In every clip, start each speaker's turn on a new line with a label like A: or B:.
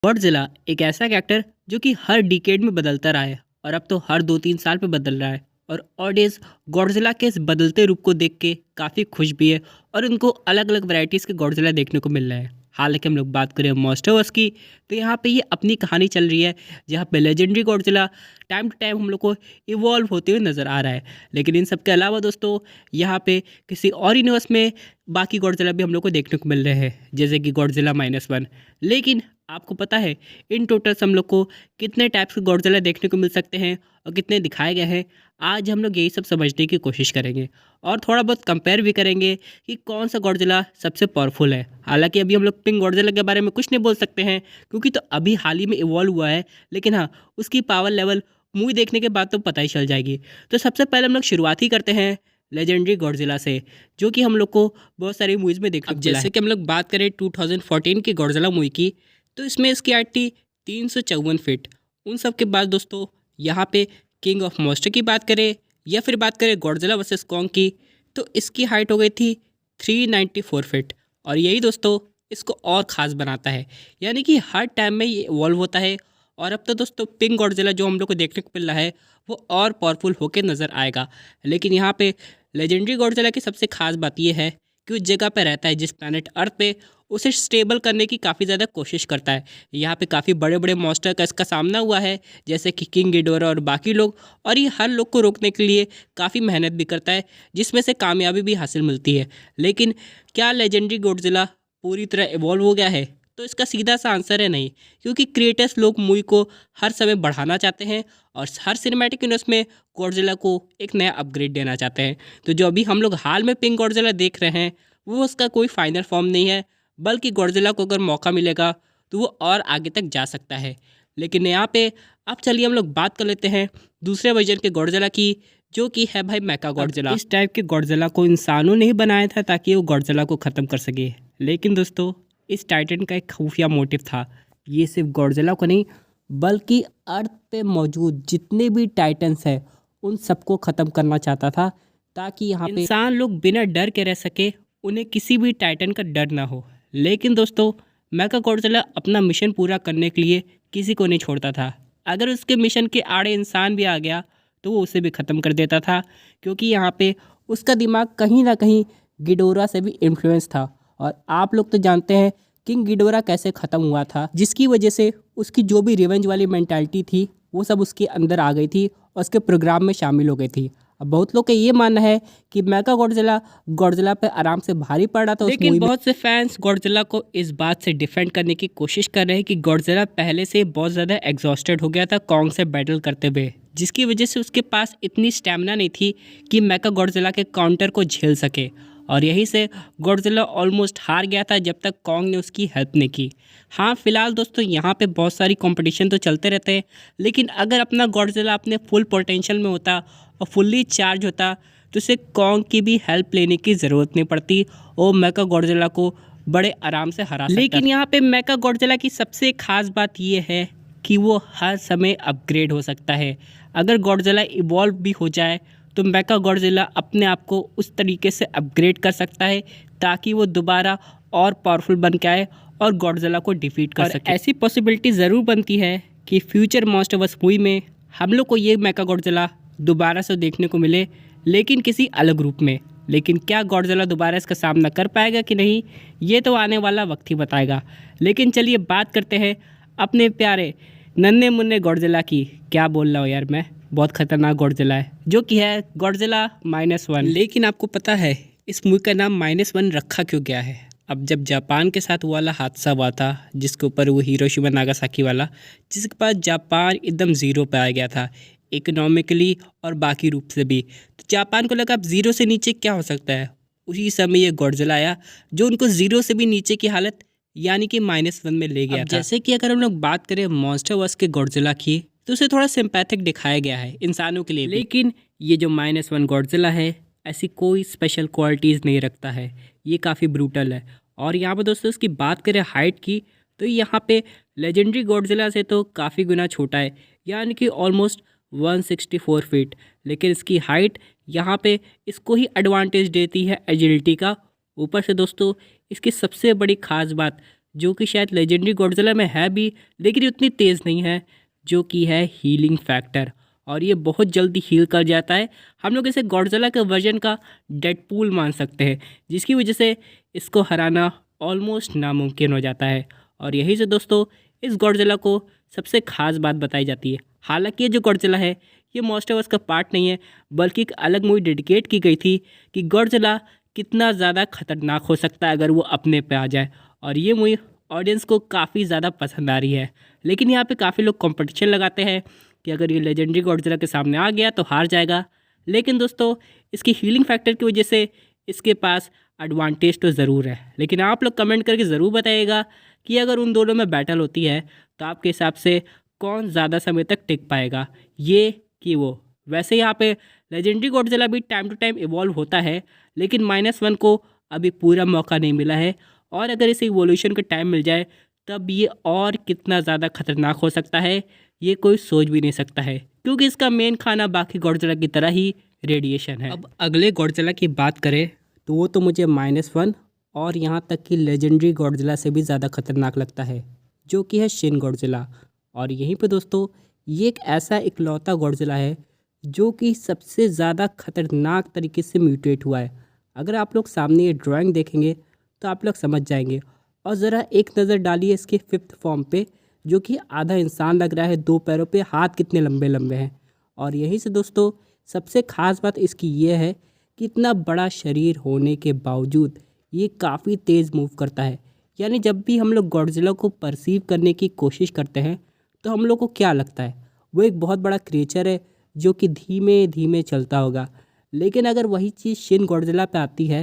A: Godzilla एक ऐसा character जो कि हर डिकेड में बदलता रहा है और अब तो हर 2-3 साल पे बदल रहा है। और ऑडियंस गॉडजिला के इस बदलते रूप को देख के काफ़ी खुश भी है और उनको अलग अलग वैरायटीज़ के गॉडजिला देखने को मिल रहा है। हालांकि हम लोग बात करें मॉन्स्टरवर्स की, तो यहाँ पे ये अपनी कहानी चल रही है जहाँ पे legendary Godzilla time to time हम लोग को इवॉल्व होते हुए नज़र आ रहा है। लेकिन इन सब के अलावा दोस्तों, यहाँ पे किसी और यूनिवर्स में बाकी गॉडजिला भी हम लोग को देखने को मिल रहे हैं, जैसे कि गॉडजिला -1। लेकिन आपको पता है इन टोटल हम लोग को कितने टाइप्स के गॉडजिला देखने को मिल सकते हैं और कितने दिखाए गए हैं। आज हम लोग यही सब समझने की कोशिश करेंगे और थोड़ा बहुत कंपेयर भी करेंगे कि कौन सा गॉडजिला सबसे पावरफुल है। हालांकि अभी हम लोग पिंक गॉडजिला के बारे में कुछ नहीं बोल सकते हैं क्योंकि तो अभी हाल ही में इवॉल्व हुआ है, लेकिन हाँ, उसकी पावर लेवल मूवी देखने के बाद तो पता ही चल जाएगी। तो सबसे पहले हम लोग शुरुआत ही करते हैं लेजेंडरी गॉडजिला से, जो कि हम लोग को बहुत सारी मूवीज़ में देखने को मिला है। जैसे कि हम लोग बात करें 2014 की गॉडजिला मूवी की, तो इसमें इसकी हाइट थी 354 फीट। उन सब के बाद दोस्तों, यहाँ पे किंग ऑफ मॉन्स्टर की बात करें या फिर बात करें गॉडजिला वर्सेस कॉन्ग की, तो इसकी हाइट हो गई थी 394 फीट। और यही दोस्तों इसको और ख़ास बनाता है, यानी कि हर टाइम में ये इवॉल्व होता है। और अब तो दोस्तों पिंक गॉडजिला जो हम लोग को देखने को मिल रहा है वो और पावरफुल होकर नज़र आएगा। लेकिन यहाँ पे लेजेंडरी गॉडजिला की सबसे खास बात ये है कि उस जगह पे रहता है जिस प्लैनेट अर्थ पे, उसे स्टेबल करने की काफ़ी ज़्यादा कोशिश करता है। यहाँ पे काफ़ी बड़े बड़े मॉन्स्टर का इसका सामना हुआ है, जैसे कि किंग गिडोरा और बाकी लोग, और ये हर लोग को रोकने के लिए काफ़ी मेहनत भी करता है, जिसमें से कामयाबी भी हासिल मिलती है। लेकिन क्या लेजेंडरी गॉडजिला पूरी तरह इवॉल्व हो गया है? तो इसका सीधा सा आंसर है नहीं, क्योंकि क्रिएटर्स लोग मूवी को हर समय बढ़ाना चाहते हैं और हर सिनेमैटिक यूनिवर्स में गॉडजिला को एक नया अपग्रेड देना चाहते हैं। तो जो अभी हम लोग हाल में पिंक गॉडजिला देख रहे हैं वो उसका कोई फाइनल फॉर्म नहीं है, बल्कि गॉडजिला को अगर मौका मिलेगा तो वो और आगे तक जा सकता है। लेकिन यहाँ पे अब चलिए हम लोग बात कर लेते हैं दूसरे वर्जन के गॉडजिला की, जो कि है भाई मेका गॉडजिला। इस टाइप के गॉडजिला को इंसानों ने ही बनाया था ताकि वो गॉडजिला को ख़त्म कर सके। लेकिन दोस्तों, इस टाइटन का एक खुफिया मोटिव था। ये सिर्फ गॉडजिला को नहीं, बल्कि अर्थ पे मौजूद जितने भी टाइटन्स हैं उन सबको ख़त्म करना चाहता था, ताकि यहाँ पे इंसान लोग बिना डर के रह सके, उन्हें किसी भी टाइटन का डर ना हो। लेकिन दोस्तों, मेका गॉडजिला अपना मिशन पूरा करने के लिए किसी को नहीं छोड़ता था। अगर उसके मिशन के आड़े इंसान भी आ गया तो वो उसे भी ख़त्म कर देता था, क्योंकि यहाँ पे उसका दिमाग कहीं ना कहीं गिडोरा से भी इन्फ्लुएंस था। और आप लोग तो जानते हैं किंग गिडोरा कैसे ख़त्म हुआ था, जिसकी वजह से उसकी जो भी रिवेंज वाली मेंटालिटी थी वो सब उसके अंदर आ गई थी और उसके प्रोग्राम में शामिल हो गई थी। अब बहुत लोग का ये मानना है कि मेका गॉडजिला पे आराम से भारी पड़ रहा था, लेकिन बहुत से फैंस गॉडजिला को इस बात से डिफेंड करने की कोशिश कर रहे हैं कि गॉडजिला पहले से बहुत ज़्यादा एग्जॉस्टेड हो गया था कॉन्ग से बैटल करते हुए, जिसकी वजह से उसके पास इतनी स्टेमिना नहीं थी कि मेका गॉडजिला के काउंटर को झेल सके। और यहीं से गॉडजिला ऑलमोस्ट हार गया था जब तक कॉन्ग ने उसकी हेल्प नहीं की। हाँ, फिलहाल दोस्तों यहाँ पे बहुत सारी कंपटीशन तो चलते रहते हैं, लेकिन अगर अपना गॉडजिला अपने फुल पोटेंशियल में होता और फुल्ली चार्ज होता तो उसे कॉन्ग की भी हेल्प लेने की ज़रूरत नहीं पड़ती और मेका गॉडजिला को बड़े आराम से हरा सकता। लेकिन यहाँ पे मेका गॉडजिला की सबसे खास बात ये है कि वो हर समय अपग्रेड हो सकता है। अगर गॉडजिला इवॉल्व भी हो जाए तो मेका गॉडजिला अपने आप को उस तरीके से अपग्रेड कर सकता है ताकि वो दोबारा और पावरफुल बन के आए और गॉडजिला को डिफीट कर सके। ऐसी पॉसिबिलिटी ज़रूर बनती है कि फ्यूचर मॉन्स्टरवर्स मूवी में हम लोग को ये मेका गॉडजिला दोबारा से देखने को मिले, लेकिन किसी अलग रूप में। लेकिन क्या गॉडजिला दोबारा इसका सामना कर पाएगा कि नहीं, ये तो आने वाला वक्त ही बताएगा। लेकिन चलिए बात करते हैं अपने प्यारे नन्हे मुन्ने गॉडजिला की। क्या बोल रहा हूँ यार, मैं बहुत ख़तरनाक गॉडजिला है, जो कि है गॉडजिला -1। लेकिन आपको पता है इस मूवी का नाम -1 रखा क्यों गया है? अब जब जापान के साथ वाला हादसा हुआ था, जिसके ऊपर वो हिरोशिमा नागासाकी वाला, जिसके पास जापान एकदम ज़ीरो पे आ गया था इकोनॉमिकली और बाकी रूप से भी, तो जापान को लगा अब ज़ीरो से नीचे क्या हो सकता है। उसी समय ये गॉडजिला आया जो उनको ज़ीरो से भी नीचे की हालत यानी कि -1 में ले गया था। जैसे कि अगर हम लोग बात करें मॉन्स्टरवर्स के गॉडजिला की, तो उसे थोड़ा सिंपैथिक दिखाया गया है इंसानों के लिए, लेकिन ये जो -1 गॉडजिला है ऐसी कोई स्पेशल क्वालिटीज़ नहीं रखता है, ये काफ़ी ब्रूटल है। और यहाँ पर दोस्तों इसकी बात करें हाइट की, तो यहाँ पे लेजेंडरी गॉडजिला से तो काफ़ी गुना छोटा है, यानी कि ऑलमोस्ट 164 फीट। लेकिन इसकी हाइट यहाँ पे इसको ही एडवांटेज देती है एजिलिटी का। ऊपर से दोस्तों इसकी सबसे बड़ी खास बात जो कि शायद लेजेंडरी गॉडजिला में है भी, लेकिन उतनी तेज़ नहीं है, जो कि है हीलिंग फैक्टर। और ये बहुत जल्दी हील कर जाता है। हम लोग इसे गॉडजिला के वर्जन का डेडपूल मान सकते हैं, जिसकी वजह से इसको हराना ऑलमोस्ट नामुमकिन हो जाता है। और यही से दोस्तों इस गॉडजिला को सबसे ख़ास बात बताई जाती है। हालांकि ये जो गॉडजिला है ये मॉन्स्टरवर्स का पार्ट नहीं है, बल्कि एक अलग मूवी डेडिकेट की गई थी कि गॉडजिला कितना ज़्यादा खतरनाक हो सकता है अगर वो अपने पे आ जाए। और ये मूवी ऑडियंस को काफ़ी ज़्यादा पसंद आ रही है। लेकिन यहाँ पे काफ़ी लोग कंपटीशन लगाते हैं कि अगर ये लेजेंडरी गॉडजिला के सामने आ गया तो हार जाएगा। लेकिन दोस्तों इसकी हीलिंग फैक्टर की वजह से इसके पास एडवांटेज तो ज़रूर है। लेकिन आप लोग कमेंट करके ज़रूर बताइएगा कि अगर उन दोनों में बैटल होती है तो आपके हिसाब से कौन ज़्यादा समय तक टिक पाएगा, ये कि वो। वैसे यहाँ पे लेजेंडरी गॉडजिला भी टाइम टू टाइम इवॉल्व होता है, लेकिन -1 को अभी पूरा मौका नहीं मिला है। और अगर इसे इवोल्यूशन का टाइम मिल जाए तब ये और कितना ज़्यादा खतरनाक हो सकता है ये कोई सोच भी नहीं सकता है, क्योंकि इसका मेन खाना बाकी गॉडजिला की तरह ही रेडिएशन है। अब अगले गॉडजिला की बात करें तो वो तो मुझे -1 और यहाँ तक कि लेजेंडरी गॉडजिला से भी ज़्यादा खतरनाक लगता है, जो कि है शिन गॉडजिला। और यहीं पे दोस्तों ये एक ऐसा इकलौता गॉडजिला है जो कि सबसे ज़्यादा खतरनाक तरीके से म्यूटेट हुआ है। अगर आप लोग सामने ये ड्राइंग देखेंगे तो आप लोग समझ जाएंगे। और ज़रा एक नज़र डालिए इसके 5th फॉर्म पे, जो कि आधा इंसान लग रहा है, 2 पैरों पे, हाथ कितने लंबे लंबे हैं। और यहीं से दोस्तों सबसे ख़ास बात इसकी ये है कि इतना बड़ा शरीर होने के बावजूद ये काफ़ी तेज़ मूव करता है। यानी जब भी हम लोग गॉडजिला को परसीव करने की कोशिश करते हैं तो हम लोग को क्या लगता है, वो एक बहुत बड़ा क्रिएचर है जो कि धीमे धीमे चलता होगा। लेकिन अगर वही चीज़ शिन गॉडजिला पे आती है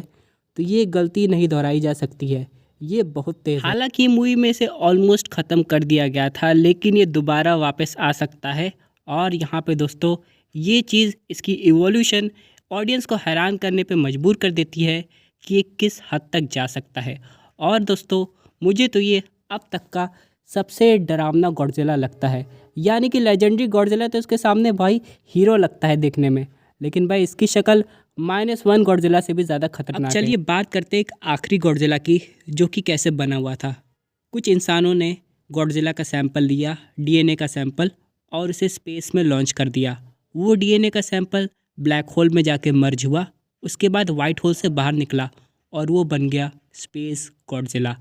A: तो ये गलती नहीं दोहराई जा सकती है, ये बहुत तेज़ है। हालांकि मूवी में इसे ऑलमोस्ट ख़त्म कर दिया गया था, लेकिन ये दोबारा वापस आ सकता है। और यहाँ पे दोस्तों ये चीज़, इसकी इवोल्यूशन ऑडियंस को हैरान करने पे मजबूर कर देती है कि ये किस हद तक जा सकता है। और दोस्तों मुझे तो ये अब तक का सबसे डरावना गॉडजिला लगता है। यानी कि लेजेंडरी गॉडजिला तो इसके सामने भाई हीरो लगता है देखने में, लेकिन भाई इसकी शक्ल -1 गॉडजिला से भी ज़्यादा खतरनाक है। चलिए बात करते हैं एक आखिरी गॉडजिला की, जो कि कैसे बना हुआ था। कुछ इंसानों ने गॉडजिला का सैंपल लिया, डीएनए का सैंपल, और उसे स्पेस में लॉन्च कर दिया। वो डीएनए का सैंपल ब्लैक होल में जाके मर्ज हुआ, उसके बाद वाइट होल से बाहर निकला और वो बन गया स्पेस गॉडजिला।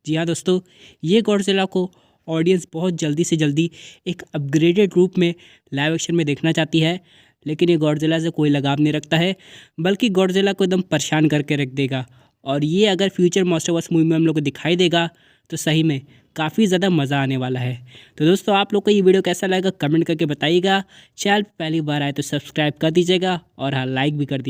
A: जी हाँ दोस्तों, ये गॉडजिला को ऑडियंस बहुत जल्दी से जल्दी एक अपग्रेडेड रूप में लाइव एक्शन में देखना चाहती है। लेकिन ये गॉडजिला से कोई लगाव नहीं रखता है, बल्कि गॉडजिला को एकदम परेशान करके रख देगा। और ये अगर फ्यूचर मॉन्स्टरवर्स मूवी में हम लोग को दिखाई देगा तो सही में काफ़ी ज़्यादा मज़ा आने वाला है। तो दोस्तों आप लोग को ये वीडियो कैसा लगा कमेंट करके बताइएगा। चैनल पहली बार आए तो सब्सक्राइब कर दीजिएगा और हाँ लाइक भी कर दीजिएगा।